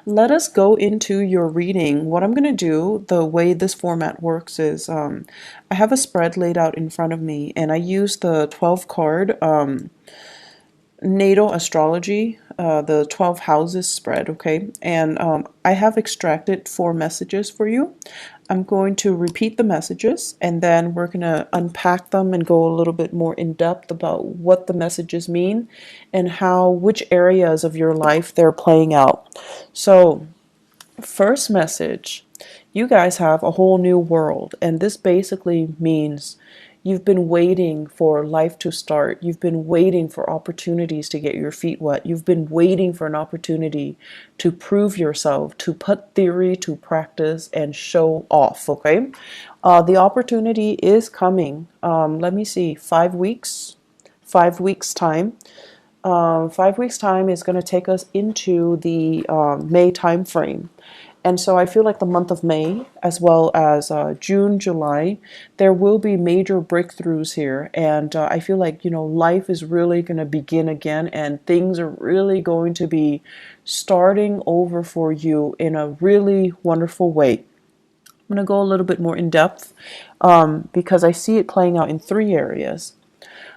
Let us go into your reading. What I'm going to do, the way this format works is I have a spread laid out in front of me, and I use the 12 card natal astrology, the 12 houses spread, okay? And I have extracted 4 messages for you. I'm going to repeat the messages, and then we're going to unpack them and go a little bit more in depth about what the messages mean and how, which areas of your life they're playing out. So, first message, you guys have a whole new world, and this basically means you've been waiting for life to start. You've been waiting for opportunities to get your feet wet. You've been waiting for an opportunity to prove yourself, to put theory to practice and show off, okay? The opportunity is coming. Let me see, 5 weeks, 5 weeks time. 5 weeks time is going to take us into the May time frame. And so I feel like the month of May, as well as June, July, there will be major breakthroughs here. And I feel like, life is really going to begin again, and things are really going to be starting over for you in a really wonderful way. I'm going to go a little bit more in depth because I see it playing out in 3 areas.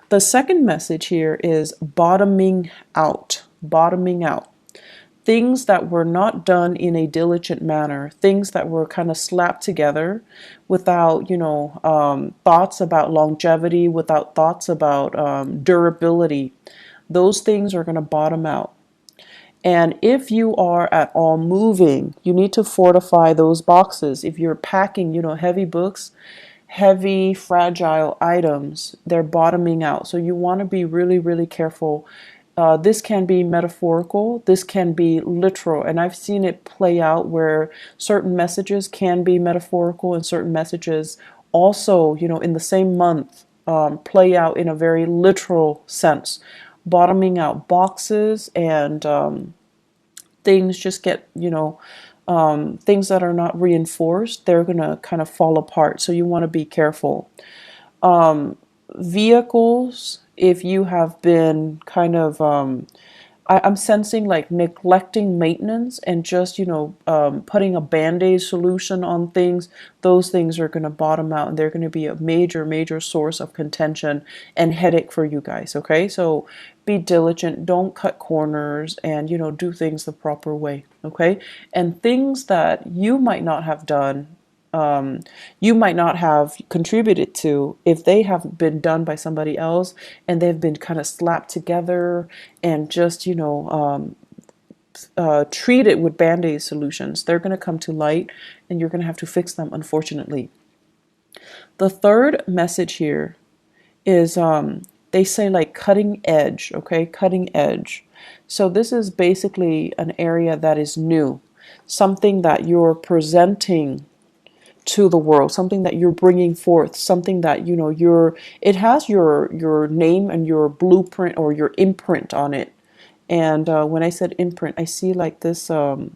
The second message here is bottoming out. Bottoming out. Things that were not done in a diligent manner, things that were kind of slapped together without, thoughts about longevity, without thoughts about durability. Those things are going to bottom out. And if you are at all moving, you need to fortify those boxes. If you're packing, heavy books, heavy, fragile items, they're bottoming out. So you want to be really, really careful. This can be metaphorical, this can be literal, and I've seen it play out where certain messages can be metaphorical and certain messages also, in the same month, play out in a very literal sense. Bottoming out boxes and things just get, things that are not reinforced, they're going to kind of fall apart. So you want to be careful. Vehicles, if you have been kind of, I'm sensing like neglecting maintenance and just, putting a band-aid solution on things, those things are going to bottom out and they're going to be a major, major source of contention and headache for you guys, okay? So be diligent, don't cut corners, and, do things the proper way, okay? And things that you might not have done, you might not have contributed to, if they have been done by somebody else and they've been kind of slapped together and just, treated with band-aid solutions, they're going to come to light and you're going to have to fix them, unfortunately. The third message here is they say like cutting edge, okay? Cutting edge. So this is basically an area that is new, something that you're presenting to the world, something that you're bringing forth, something that it has your name and your blueprint or your imprint on it. And when I said imprint, I see like this, the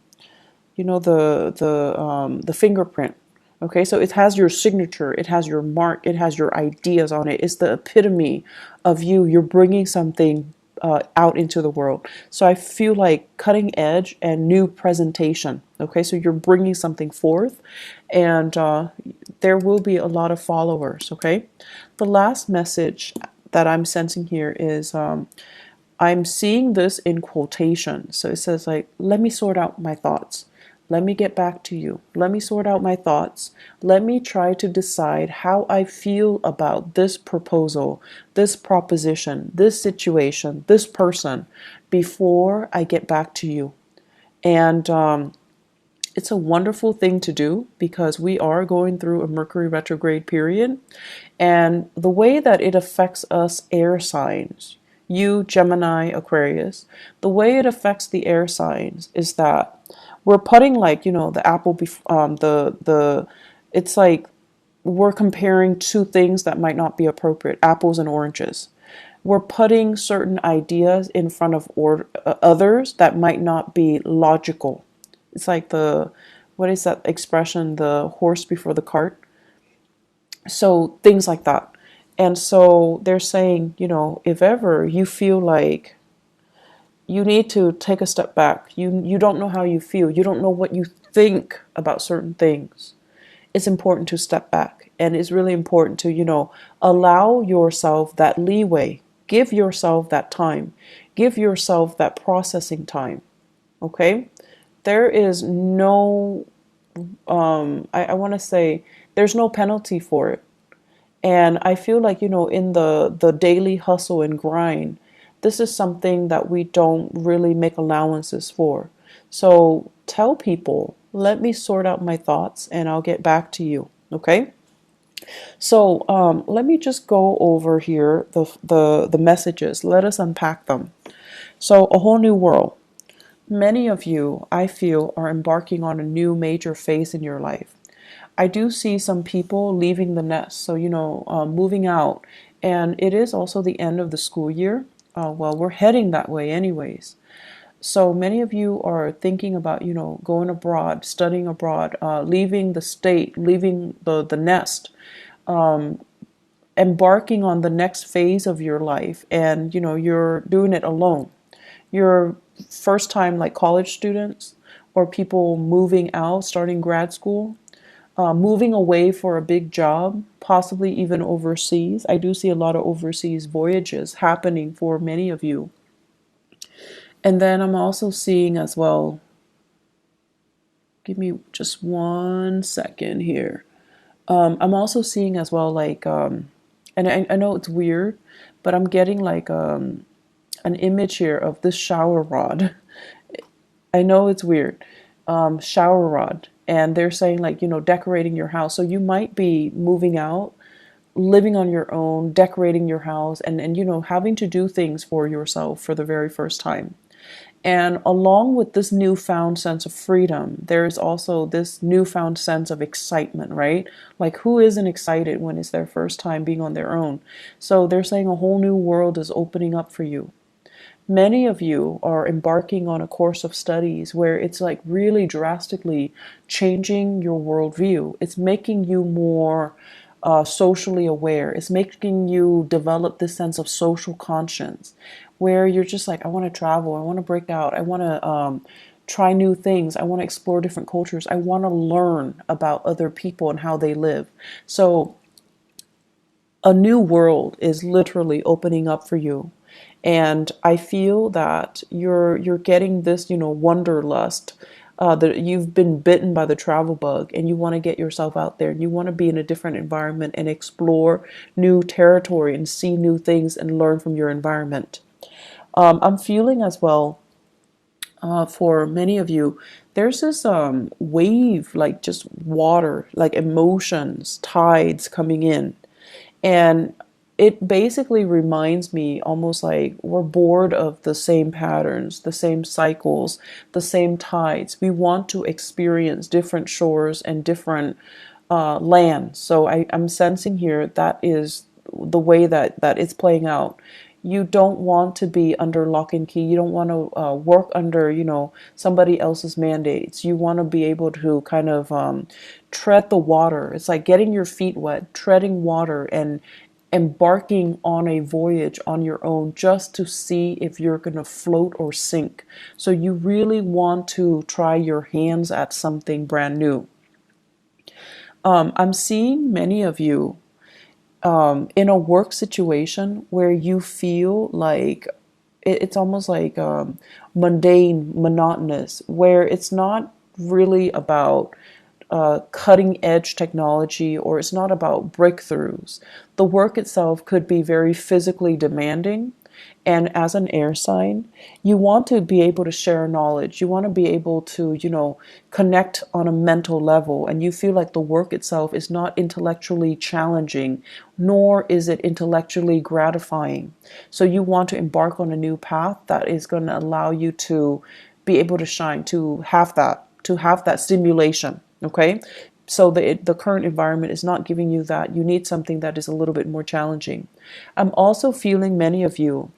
fingerprint. Okay, so it has your signature, it has your mark, it has your ideas on it. It's the epitome of you. You're bringing something out into the world. So I feel like cutting edge and new presentation. Okay, so you're bringing something forth, and there will be a lot of followers. Okay, the last message that I'm sensing here is I'm seeing this in quotation. So it says like, let me sort out my thoughts. Let me get back to you. Let me sort out my thoughts. Let me try to decide how I feel about this proposal, this proposition, this situation, this person before I get back to you. And it's a wonderful thing to do because we are going through a Mercury retrograde period. And the way that it affects us air signs, you, Gemini, Aquarius, the way it affects the air signs is that we're putting like, the apple, it's like we're comparing two things that might not be appropriate, apples and oranges. We're putting certain ideas in front of others that might not be logical. It's like what is that expression? The horse before the cart. So things like that. And so they're saying, if ever you feel like you need to take a step back. You don't know how you feel. You don't know what you think about certain things. It's important to step back, and it's really important to, allow yourself that leeway. Give yourself that time. Give yourself that processing time. Okay? There is no I want to say there's no penalty for it. And I feel like, in the daily hustle and grind, this is something that we don't really make allowances for. So tell people, let me sort out my thoughts and I'll get back to you. Okay? So let me just go over here the messages. Let us unpack them. So a whole new world. Many of you, I feel, are embarking on a new major phase in your life. I do see some people leaving the nest, so moving out, and it is also the end of the school year. Well, we're heading that way, anyways. So many of you are thinking about, going abroad, studying abroad, leaving the state, leaving the nest, embarking on the next phase of your life, and you're doing it alone. You're first time like college students or people moving out, starting grad school, moving away for a big job, possibly even overseas. I do see a lot of overseas voyages happening for many of you. And then I'm also seeing as well, give me just 1 second here. I'm also seeing as well, like, and I know it's weird, but I'm getting like an image here of this shower rod. I know it's weird. Shower rod. And they're saying, like, decorating your house. So you might be moving out, living on your own, decorating your house, and having to do things for yourself for the very first time. And along with this newfound sense of freedom, there's also this newfound sense of excitement, right? Like, who isn't excited when it's their first time being on their own? So they're saying a whole new world is opening up for you. Many of you are embarking on a course of studies where it's like really drastically changing your worldview. It's making you more socially aware. It's making you develop this sense of social conscience where you're just like, I want to travel. I want to break out. I want to try new things. I want to explore different cultures. I want to learn about other people and how they live. So a new world is literally opening up for you. And I feel that you're getting this, wanderlust, that you've been bitten by the travel bug and you want to get yourself out there and you want to be in a different environment and explore new territory and see new things and learn from your environment. I'm feeling as well, for many of you, there's this wave, like just water, like emotions, tides coming in. And it basically reminds me almost like we're bored of the same patterns, the same cycles, the same tides. We want to experience different shores and different lands. So I'm sensing here that is the way that it's playing out. You don't want to be under lock and key. You don't want to work under, somebody else's mandates. You want to be able to kind of tread the water. It's like getting your feet wet, treading water, and embarking on a voyage on your own just to see if you're going to float or sink. So you really want to try your hands at something brand new. I'm seeing many of you in a work situation where you feel like it's almost like mundane, monotonous, where it's not really about cutting edge technology or it's not about breakthroughs. The work itself could be very physically demanding. And as an air sign, you want to be able to share knowledge. You want to be able to, connect on a mental level. And you feel like the work itself is not intellectually challenging, nor is it intellectually gratifying. So you want to embark on a new path that is going to allow you to be able to shine, to have that stimulation. Okay. So the current environment is not giving you that. You need something that is a little bit more challenging. I'm also feeling many of you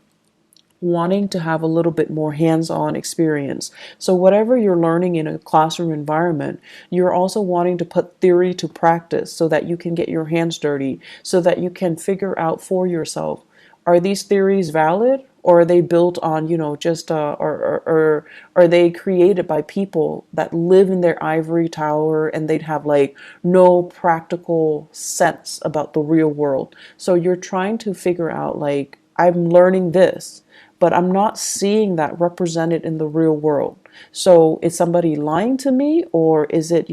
wanting to have a little bit more hands-on experience. So whatever you're learning in a classroom environment, you're also wanting to put theory to practice so that you can get your hands dirty, so that you can figure out for yourself Are these theories valid, or are they built on, just or are they created by people that live in their ivory tower and they'd have like no practical sense about the real world? So you're trying to figure out, like, I'm learning this, but I'm not seeing that represented in the real world. So is somebody lying to me, or is it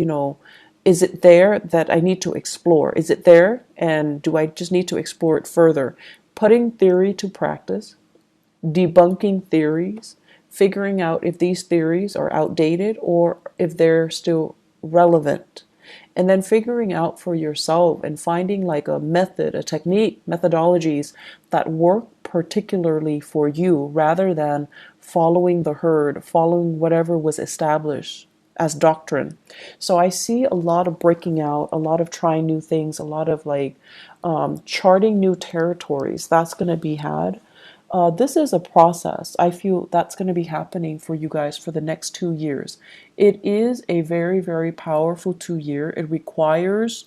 there that I need to explore? Is it there? And do I just need to explore it further? Putting theory to practice, debunking theories, figuring out if these theories are outdated or if they're still relevant. And then figuring out for yourself and finding like a method, a technique, methodologies that work particularly for you rather than following the herd, following whatever was established as doctrine. So I see a lot of breaking out, a lot of trying new things, a lot of like charting new territories. That's going to be had. This is a process. I feel that's going to be happening for you guys for the next 2 years. It is a very, very powerful 2 year. It requires,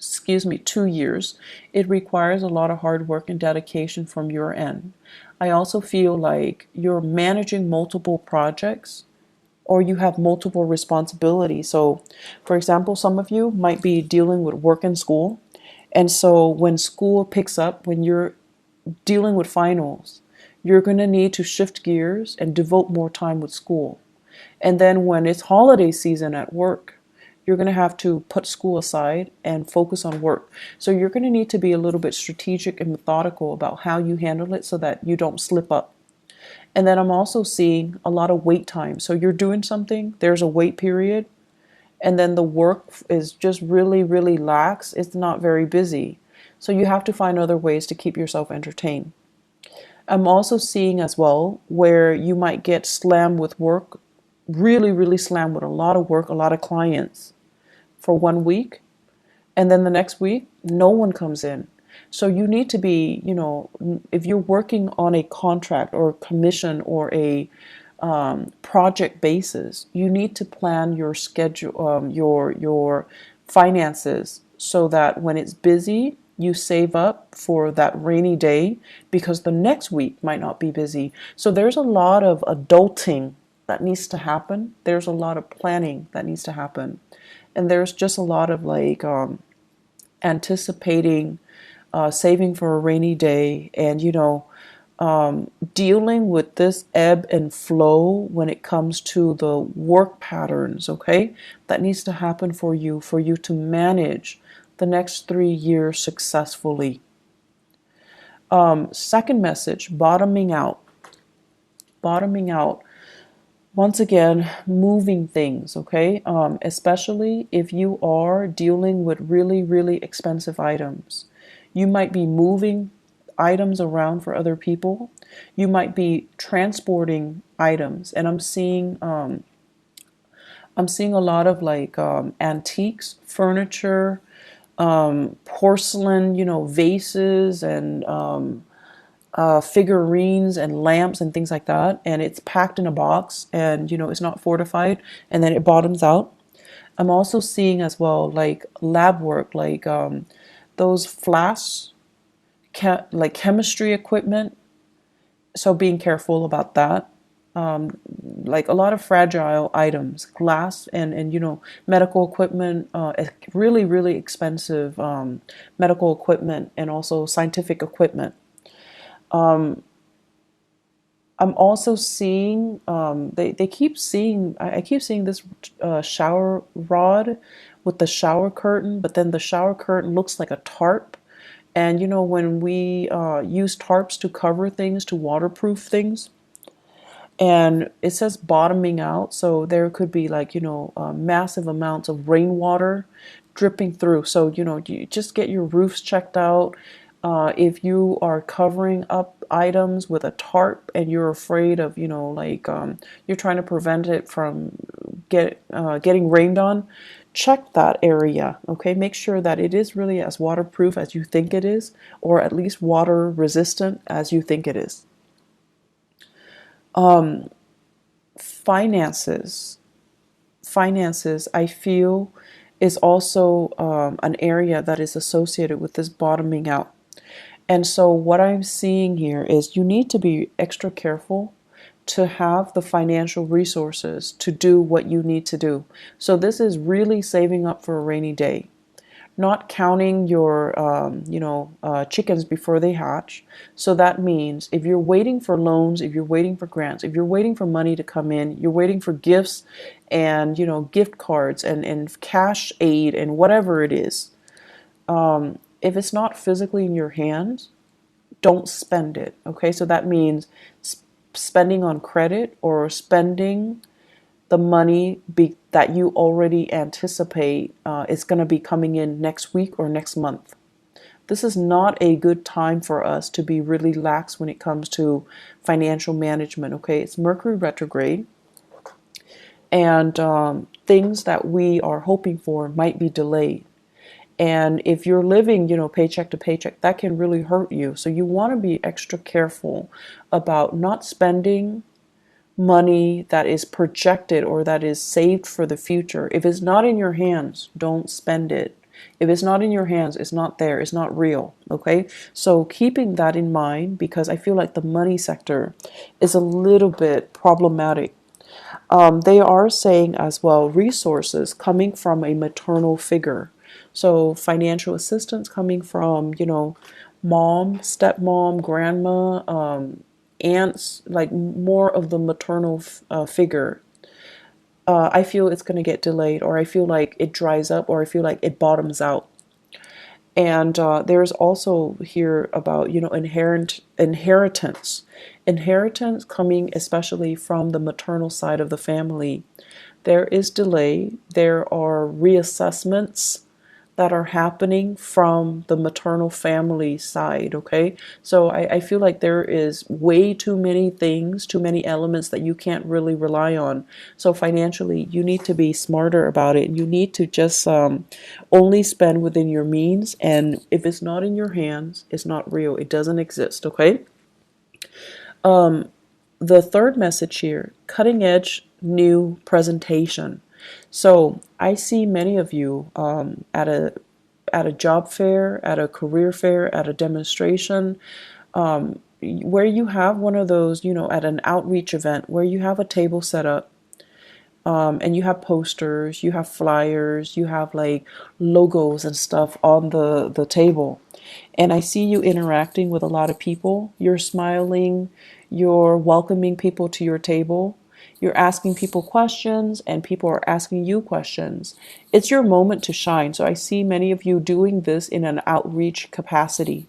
2 years. It requires a lot of hard work and dedication from your end. I also feel like you're managing multiple projects or you have multiple responsibilities. So, for example, some of you might be dealing with work and school. And so when school picks up, when you're dealing with finals, you're going to need to shift gears and devote more time with school. And then when it's holiday season at work, you're going to have to put school aside and focus on work. So you're going to need to be a little bit strategic and methodical about how you handle it so that you don't slip up. And then I'm also seeing a lot of wait time. So you're doing something, there's a wait period, and then the work is just really, really lax. It's not very busy. So you have to find other ways to keep yourself entertained. I'm also seeing as well where you might get slammed with work, really, really slammed with a lot of work, a lot of clients for 1 week. And then the next week, no one comes in. So you need to be, if you're working on a contract or commission or a project basis, you need to plan your schedule, your finances, so that when it's busy, you save up for that rainy day because the next week might not be busy. So there's a lot of adulting that needs to happen. There's a lot of planning that needs to happen, and there's just a lot of like anticipating, saving for a rainy day, and dealing with this ebb and flow when it comes to the work patterns, okay? That needs to happen for you to manage the next 3 years successfully. Second message, bottoming out. Bottoming out. Once again, moving things, okay? Especially if you are dealing with really, really expensive items. You might be moving items around for other people. You might be transporting items, and I'm seeing a lot of like antiques, furniture, porcelain, vases and figurines and lamps and things like that, and it's packed in a box, and it's not fortified, and then it bottoms out. I'm also seeing as well like lab work, like those flasks, like chemistry equipment. So being careful about that. Like a lot of fragile items, glass and medical equipment, really, really expensive medical equipment, and also scientific equipment. I'm also seeing they keep seeing I keep seeing this shower rod with the shower curtain, but then the shower curtain looks like a tarp. And when we use tarps to cover things, to waterproof things, and it says bottoming out, so there could be like massive amounts of rainwater dripping through. So you just get your roofs checked out. If you are covering up items with a tarp and you're afraid of like you're trying to prevent it from getting rained on, check that area. Okay, make sure that it is really as waterproof as you think it is, or at least water resistant as you think it is. Finances. Finances, I feel, is also an area that is associated with this bottoming out. And so what I'm seeing here is you need to be extra careful to have the financial resources to do what you need to do. So this is really saving up for a rainy day, not counting your chickens before they hatch. So that means if you're waiting for loans, if you're waiting for grants, if you're waiting for money to come in, you're waiting for gifts and gift cards and cash aid and whatever it is, if it's not physically in your hands, don't spend it. Okay, so that means spending on credit or spending the money that you already anticipate is going to be coming in next week or next month. This is not a good time for us to be really lax when it comes to financial management. Okay, it's Mercury retrograde, and things that we are hoping for might be delayed. And if you're living, paycheck to paycheck, that can really hurt you. So you want to be extra careful about not spending money that is projected or that is saved for the future. If it's not in your hands, don't spend it. If it's not in your hands, it's not there, it's not real. Okay, so keeping that in mind, because I feel like the money sector is a little bit problematic. They are saying as well resources coming from a maternal figure. So financial assistance coming from, mom, stepmom, grandma, aunts, like more of the maternal figure. I feel it's going to get delayed, or I feel like it dries up, or I feel like it bottoms out. And there's also here about, inheritance. Inheritance coming especially from the maternal side of the family. There is delay. There are reassessments that are happening from the maternal family side, okay? So I feel like there is way too many things, too many elements that you can't really rely on. So financially, you need to be smarter about it. You need to just only spend within your means. And if it's not in your hands, it's not real. It doesn't exist, okay? The third message here, cutting edge new presentation. So I see many of you at a job fair, at a career fair, at a demonstration, where you have one of those, at an outreach event where you have a table set up, and you have posters, you have flyers, you have like logos and stuff on the table. And I see you interacting with a lot of people. You're smiling, you're welcoming people to your table. You're asking people questions and people are asking you questions. It's your moment to shine. So I see many of you doing this in an outreach capacity.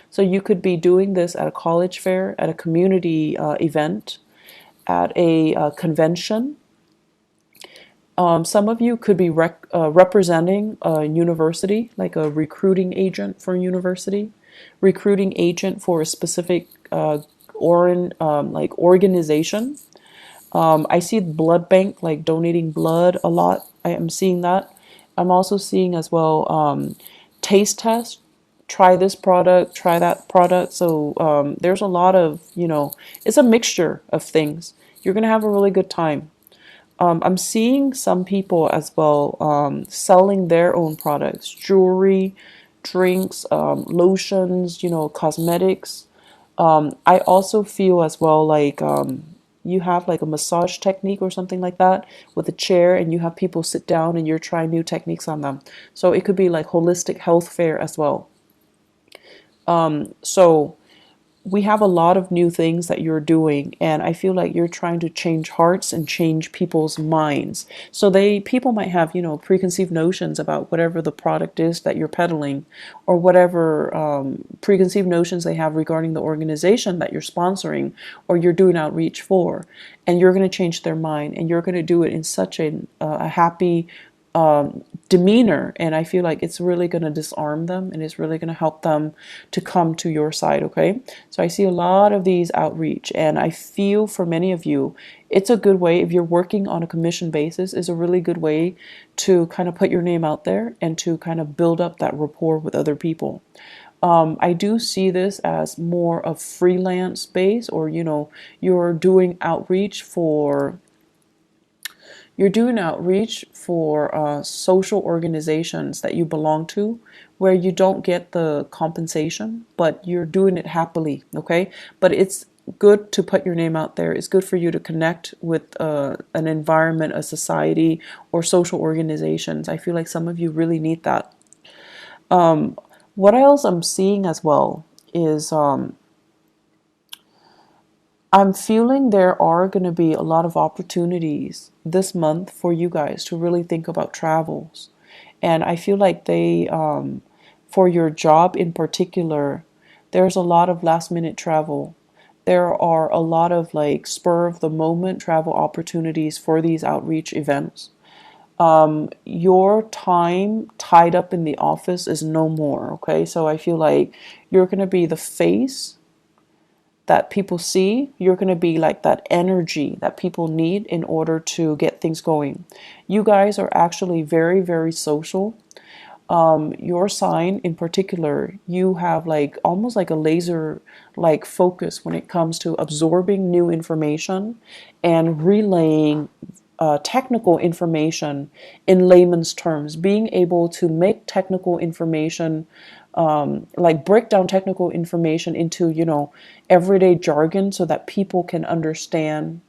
So you could be doing this at a college fair, at a community event, at a convention. Some of you could be representing a university, like a recruiting agent for a university, recruiting agent for a specific organization. I see blood bank, like donating blood a lot. I am seeing that. I'm also seeing as well taste test. Try this product, try that product. So there's a lot of, it's a mixture of things. You're going to have a really good time. I'm seeing some people as well selling their own products, jewelry, drinks, lotions, cosmetics. I also feel as well like you have like a massage technique or something like that with a chair, and you have people sit down and you're trying new techniques on them. So it could be like holistic health fair as well. So we have a lot of new things that you're doing, and I feel like you're trying to change hearts and change people's minds. So people might have, preconceived notions about whatever the product is that you're peddling, or whatever preconceived notions they have regarding the organization that you're sponsoring or you're doing outreach for. And you're going to change their mind, and you're going to do it in such a happy demeanor, and I feel like it's really going to disarm them, and it's really going to help them to come to your side. Okay, so I see a lot of these outreach, and I feel for many of you it's a good way, if you're working on a commission basis, is a really good way to kind of put your name out there and to kind of build up that rapport with other people. I do see this as more of freelance base, or you're doing outreach for You're doing outreach for social organizations that you belong to where you don't get the compensation, but you're doing it happily, okay? But it's good to put your name out there. It's good for you to connect with an environment, a society, or social organizations. I feel like some of you really need that. What else I'm seeing as well is I'm feeling there are going to be a lot of opportunities this month for you guys to really think about travels. And I feel like for your job in particular, there's a lot of last minute travel. There are a lot of like spur of the moment travel opportunities for these outreach events. Your time tied up in the office is no more, okay? So I feel like you're going to be the face that people see. You're going to be like that energy that people need in order to get things going. You guys are actually very, very social. Your sign in particular, you have like almost like a laser like focus when it comes to absorbing new information and relaying technical information in layman's terms, being able to make technical information, like break down technical information into, everyday jargon so that people can understand,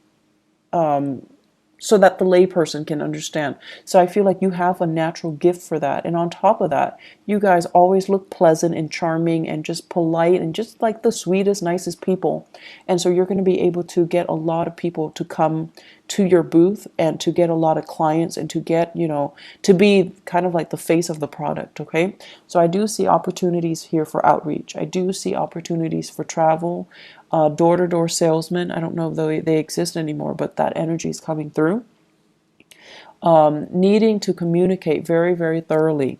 so that the layperson can understand. So I feel like you have a natural gift for that. And on top of that, you guys always look pleasant and charming and just polite and just like the sweetest, nicest people. And so you're going to be able to get a lot of people to come to your booth and to get a lot of clients and to get, to be kind of like the face of the product. Okay. So I do see opportunities here for outreach. I do see opportunities for travel, door-to-door salesmen. I don't know if they exist anymore, but that energy is coming through. Needing to communicate very, very thoroughly.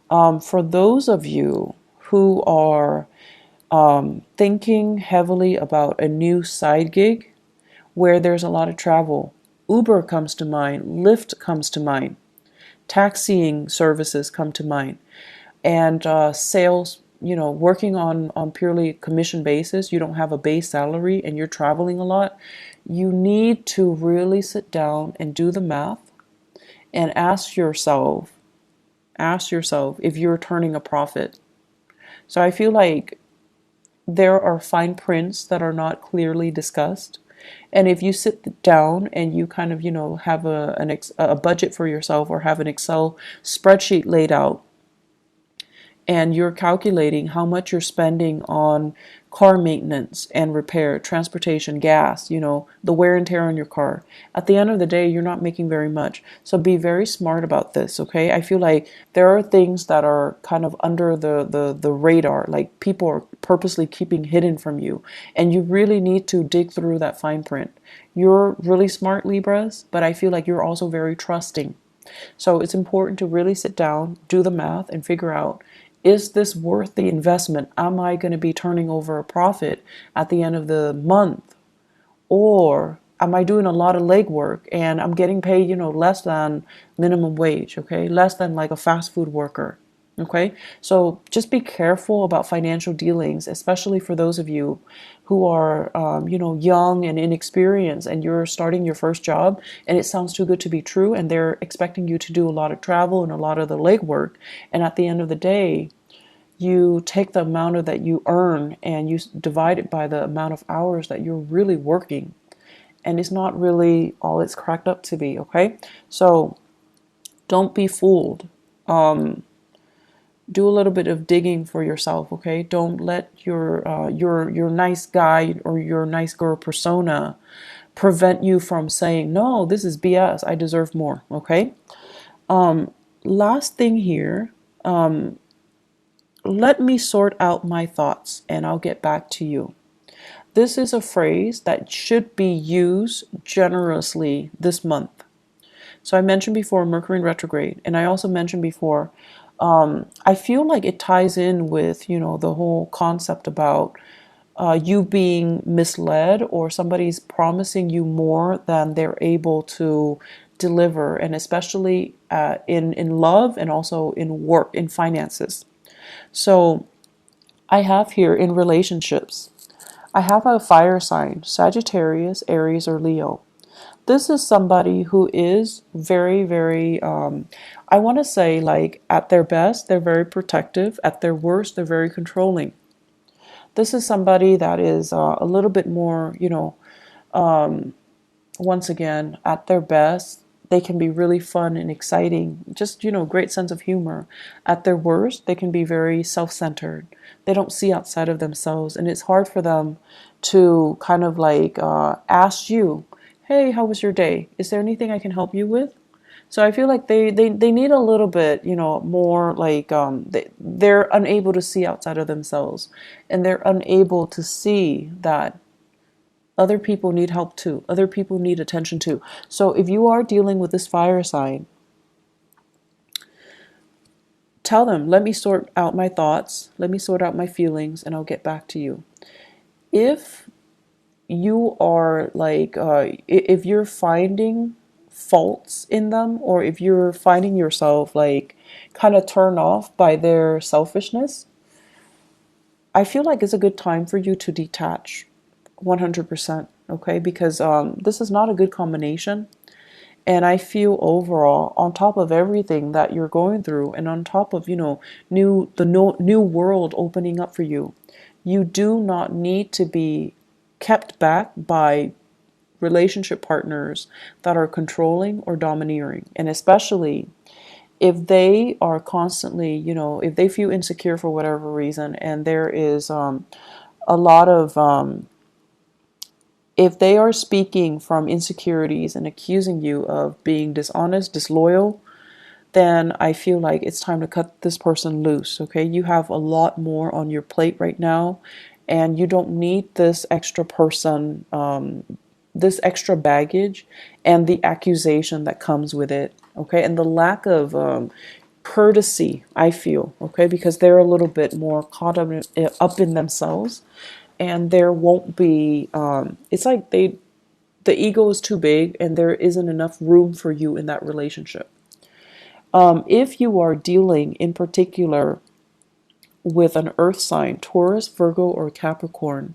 For those of you who are thinking heavily about a new side gig where there's a lot of travel, Uber comes to mind, Lyft comes to mind, taxiing services come to mind, and sales, working on purely commission basis. You don't have a base salary and you're traveling a lot. You need to really sit down and do the math and ask yourself if you're turning a profit. So I feel like there are fine prints that are not clearly discussed. And if you sit down and you kind of, have a budget for yourself or have an Excel spreadsheet laid out, and you're calculating how much you're spending on car maintenance and repair, transportation, gas, the wear and tear on your car. At the end of the day, you're not making very much. So be very smart about this, okay? I feel like there are things that are kind of under the radar, like people are purposely keeping hidden from you, and you really need to dig through that fine print. You're really smart, Libras, but I feel like you're also very trusting. So it's important to really sit down, do the math, and figure out, is this worth the investment? Am I going to be turning over a profit at the end of the month? Or am I doing a lot of legwork and I'm getting paid, less than minimum wage, okay? Less than like a fast food worker, okay? So just be careful about financial dealings, especially for those of you who are, young and inexperienced and you're starting your first job and it sounds too good to be true and they're expecting you to do a lot of travel and a lot of the legwork. And at the end of the day, you take the amount of that you earn and you divide it by the amount of hours that you're really working. And it's not really all it's cracked up to be, okay? So don't be fooled. Do a little bit of digging for yourself, okay? Don't let your nice guy or your nice girl persona prevent you from saying, no, this is BS. I deserve more, okay? Last thing here, let me sort out my thoughts and I'll get back to you. This is a phrase that should be used generously this month. So I mentioned before Mercury in retrograde, and I also mentioned before, I feel like it ties in with, the whole concept about you being misled or somebody's promising you more than they're able to deliver, and especially in love and also in work, in finances. So I have here in relationships, I have a fire sign, Sagittarius, Aries, or Leo. This is somebody who is very, very, I want to say, like, at their best, they're very protective. At their worst, they're very controlling. This is somebody that is a little bit more, once again, at their best, they can be really fun and exciting, just, great sense of humor. At their worst, they can be very self-centered. They don't see outside of themselves, and it's hard for them to kind of like ask you, hey, how was your day? Is there anything I can help you with? So I feel like they need a little bit, more like they're unable to see outside of themselves, and they're unable to see that other people need help too. Other people need attention too. So if you are dealing with this fire sign, tell them, let me sort out my thoughts, let me sort out my feelings, and I'll get back to you. If you are like, if you're finding faults in them, or if you're finding yourself like kind of turned off by their selfishness, I feel like it's a good time for you to detach 100%, okay? Because this is not a good combination. And I feel overall, on top of everything that you're going through, and on top of, new world opening up for you, you do not need to be kept back by relationship partners that are controlling or domineering. And especially if they are constantly, if they feel insecure for whatever reason, and there is a lot of if they are speaking from insecurities and accusing you of being dishonest, disloyal, then I feel like it's time to cut this person loose, okay? You have a lot more on your plate right now, and you don't need this extra person, this extra baggage, and the accusation that comes with it, okay? And the lack of courtesy, I feel, okay? Because they're a little bit more caught up in themselves, and there won't be, it's like the ego is too big and there isn't enough room for you in that relationship. If you are dealing in particular with an earth sign, Taurus, Virgo, or Capricorn,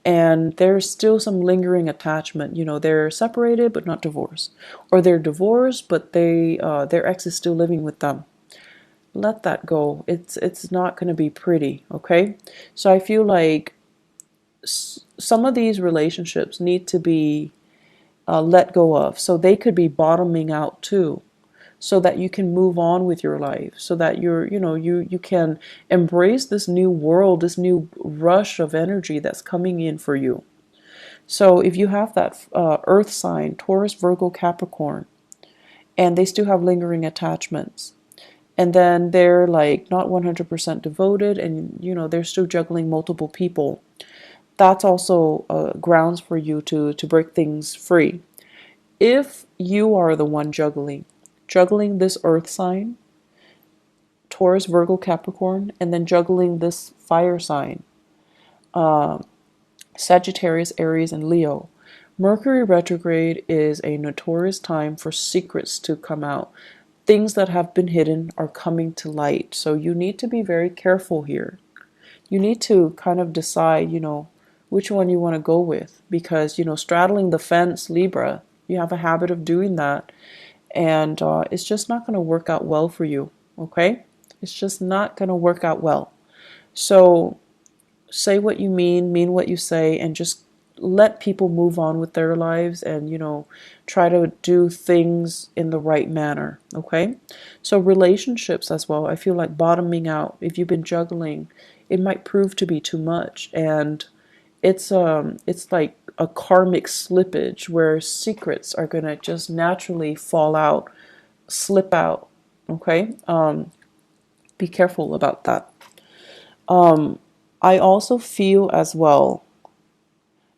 and there's still some lingering attachment, they're separated but not divorced, or they're divorced but their ex is still living with them. Let that go. It's not going to be pretty, okay? So I feel like some of these relationships need to be let go of, so they could be bottoming out too, so that you can move on with your life, so that you can embrace this new world, this new rush of energy that's coming in for you. So if you have that earth sign, Taurus, Virgo, Capricorn, and they still have lingering attachments, and then they're like not 100% devoted, and they're still juggling multiple people, that's also grounds for you to break things free. If you are the one juggling this earth sign, Taurus, Virgo, Capricorn, and then juggling this fire sign, Sagittarius, Aries, and Leo, Mercury retrograde is a notorious time for secrets to come out. Things that have been hidden are coming to light. So you need to be very careful here. You need to kind of decide, which one you want to go with, because, straddling the fence, Libra, you have a habit of doing that, and it's just not going to work out well for you, okay? It's just not going to work out well. So say what you mean what you say, and just let people move on with their lives, and try to do things in the right manner, okay? So relationships as well, I feel like bottoming out. If you've been juggling, it might prove to be too much, and it's like a karmic slippage where secrets are going to just naturally fall out, slip out, okay? Be careful about that. I also feel as well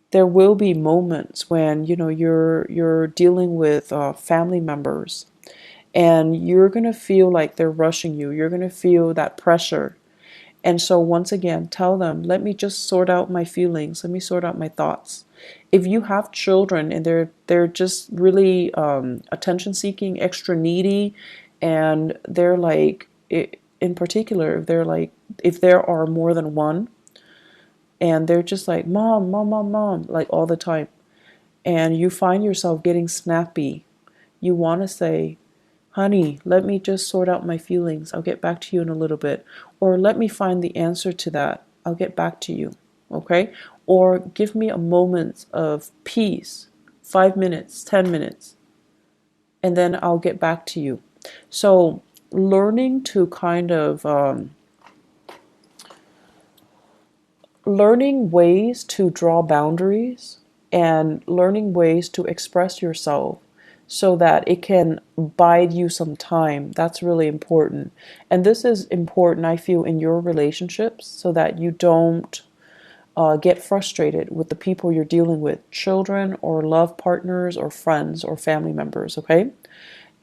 there will be moments when you're dealing with family members, and you're gonna feel like they're rushing you. You're gonna feel that pressure, and so once again, tell them, let me just sort out my feelings. Let me sort out my thoughts. If you have children and they're just really attention seeking, extra needy, and they're like, in particular, if there are more than one, and they're just like, mom, mom, mom, mom, like all the time, and you find yourself getting snappy. You want to say, honey, let me just sort out my feelings. I'll get back to you in a little bit. Or let me find the answer to that. I'll get back to you. Okay? Or give me a moment of peace, 5 minutes, 10 minutes, and then I'll get back to you. So, learning to kind of learning ways to draw boundaries and learning ways to express yourself so that it can bide you some time. That's really important. And this is important, I feel, in your relationships so that you don't get frustrated with the people you're dealing with, children or love partners or friends or family members, okay?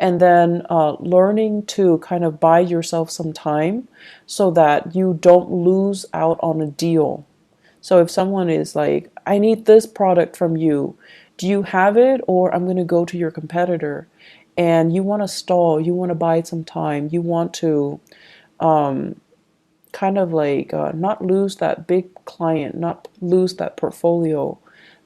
And then learning to kind of buy yourself some time so that you don't lose out on a deal. So if someone is like, I need this product from you, do you have it? Or I'm going to go to your competitor. And you want to stall, you want to buy some time, you want to kind of like not lose that big client, not lose that portfolio,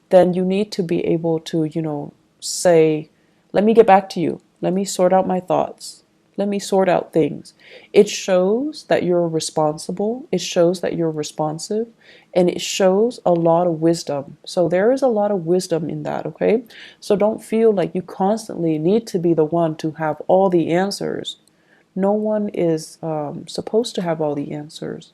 then you need to be able to, say, let me get back to you. Let me sort out my thoughts. Let me sort out things. It shows that you're responsible. It shows that you're responsive. And it shows a lot of wisdom. So there is a lot of wisdom in that, okay? So don't feel like you constantly need to be the one to have all the answers. No one is supposed to have all the answers.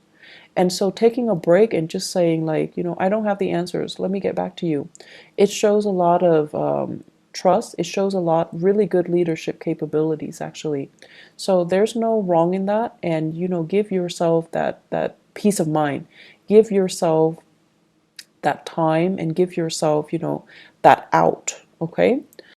And so taking a break and just saying, like, I don't have the answers. Let me get back to you. It shows a lot of trust. It shows a lot, really good leadership capabilities, actually. So there's no wrong in that. And, give yourself that peace of mind. Give yourself that time and give yourself, that out. Okay.